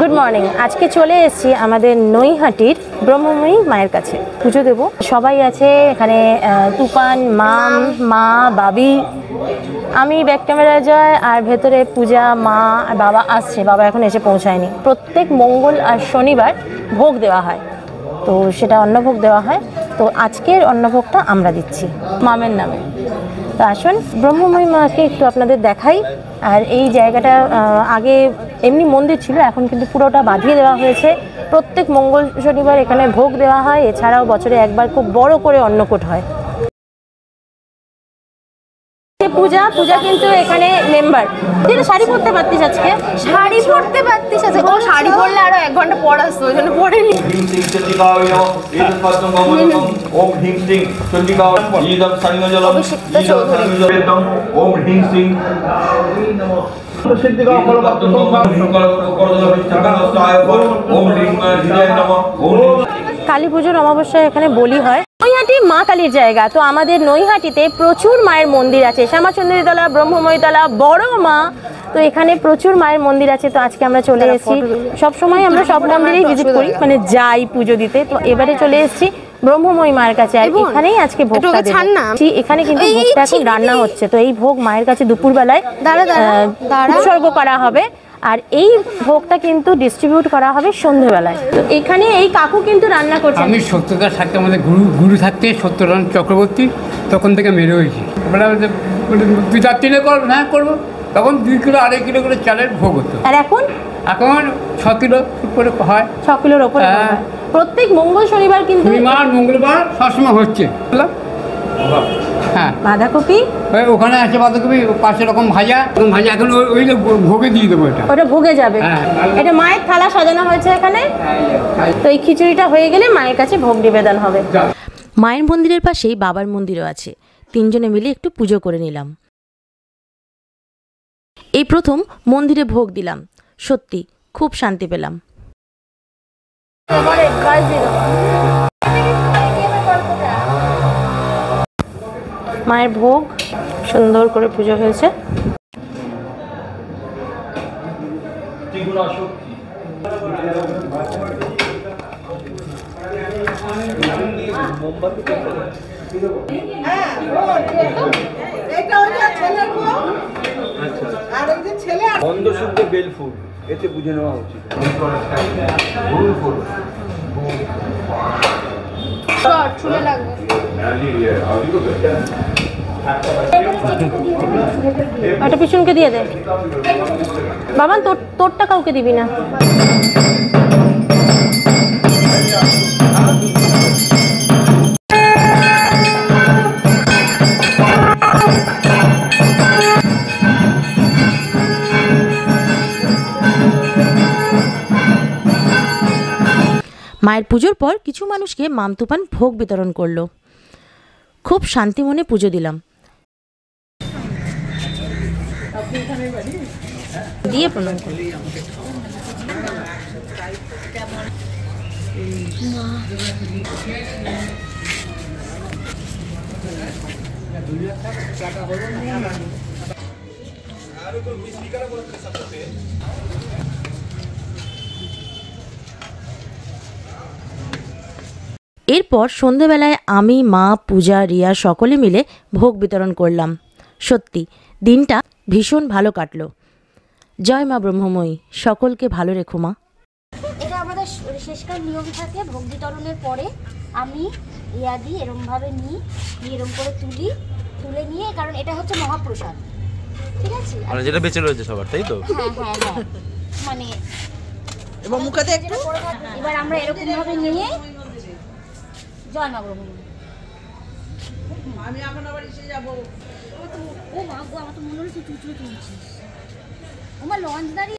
Good morning. আজকে চলে এসেছি আমাদের নৈহাটির ব্রহ্মময়ী মায়ের কাছে পুজো দেব। সবাই আছে এখানে, তুফান, মাম, মা, বাবি, আমি ব্যাক ক্যামেরা জয়, আর ভেতরে পূজা, মা আর বাবা আসছে। বাবা এখন এসে পৌঁছায়নি। প্রত্যেক মঙ্গল আর শনিবার ভোগ দেওয়া হয়, তো সেটা অন্নভোগ দেওয়া হয়। তো আজকের অন্নভোগটা আমরা দিচ্ছি মামের নামে। তো আসুন ব্রহ্মময়ী মাকে একটু আপনাদের দেখাই। আর এই জায়গাটা আগে এমনি মন্দির ছিল, এখন কিন্তু পুরোটা বাঁধিয়ে দেওয়া হয়েছে। প্রত্যেক মঙ্গল শনিবার এখানে ভোগ দেওয়া হয়। এছাড়াও বছরে একবার খুব বড় করে অন্নকূট হয়। পূজা কিন্তু এখানে মেম্বার। তুই শাড়ি পরতে পারতিস আজকে, শাড়ি পরতে পারতিস আজকে। ও শাড়ি পরলে আরো 1 ঘন্টা পর আসতো, ওই জন্য পরেনি। কালী পুজোর অমাবস্যায় এখানে বলি হয়। নৈহাটি মা কালীর জায়গা। তো আমাদের নৈহাটিতে প্রচুর মায়ের মন্দির আছে, শ্যামাচন্দ্রীতলা, ব্রহ্মময়ীতলা, বড় মা। তো এখানে প্রচুর মায়ের মন্দির আছে। তো আজকে আমরা চলে এসেছি, সবসময় আমরা সব মন্দিরেই ভিজিট করি, মানে যাই পুজো দিতে। তো এবারে চলে এসেছি ব্রহ্মময়ী মায়ের কাছে, আর এখানেই আজকে ভোগটা দেব। এখানে কিন্তু ভোগটা এখন রান্না হচ্ছে। তো এই ভোগ মায়ের কাছে দুপুরবেলায় উৎসর্গ করা হবে, আর এই ভোগটা কিন্তু ডিস্ট্রিবিউট করা হবে সন্ধ্যেবেলায়। তো এখানে এই কাকু কিন্তু রান্না করছে। আমি সত্যতা থাকতে, আমাদের গুরু থাকতে সত্যনারায়ণ চক্রবর্তী, তখন থেকে মেরে হয়েছি। তুই 4 কিলো কর, হ্যাঁ করবো। তখন 2 কিলো 2.5 কিলো করে চালের ভোগ হতো। আর এখন 6 কিলো করে হয়, 6 কিলোর ওপরে। প্রত্যেক মঙ্গল শনিবার কিন্তু, মঙ্গলবার সবসময় হচ্ছে। হ্যাঁ, বাঁধাকপি ওখানে আছে, বাঁধাকপি 5 রকম ভাজা। এখন ওই ভোগে দিয়ে দেবো, ওটা ভোগে যাবে। এটা মায়ের থালা সাজানো হয়েছে এখানে। তো এই খিচুড়িটা হয়ে গেলে মায়ের কাছে ভোগ নিবেদন হবে। মায়ের মন্দিরের পাশেই বাবার মন্দিরও আছে। 3 জনে মিলে একটু পুজো করে নিলাম। এই প্রথম মন্দিরে ভোগ দিলাম, সত্যি খুব শান্তি পেলাম। মায়ের ভোগ সুন্দর করে পুজো হয়েছে। বেলফুল এতে বুঝে নেওয়া উচিত। একটা পিছনকে দিয়ে দে বাবা, তোরটা কাউকে দিবি না। মায়ের পুজোর পর কিছু মানুষকে মাম তুফান ভোগ বিতরণ করলো। খুব শান্তি মনে পুজো দিলাম। দিয়ে প্রণাম করলি। এরপর সন্ধেবেলায় আমি, মা, পূজা, রিয়া সকলে মিলে ভোগ বিতরণ করলাম। সত্যি দিনটা ভীষণ ভালো কাটলো। জয় মা ব্রহ্মময়ী, সকলকে ভালো রেখো মা। এটা আমাদের শেষকার নিয়ম থাকে। ভোগ বিতরণের পরে আমি ইয়াদি এরমভাবে নিই, এরম করে তুলে নিয়ে, কারণ এটা হচ্ছে মহাপ্রসাদ, ঠিক আছে? মানে যেটা বেঁচে রয়েছে সবার, তাই তো? হ্যাঁ হ্যাঁ হ্যাঁ, মানে এবং মুখেতে একটু এবার আমরা এরকম ভাবে নিয়ে জয় মা ব্রহ্মময়ী। আমি এখন আবার এসে যাবো। ও মা গো, আমার তো মনে হচ্ছে চুচড়ে তুলছিস। আমার লঞ্চ দাঁড়িয়ে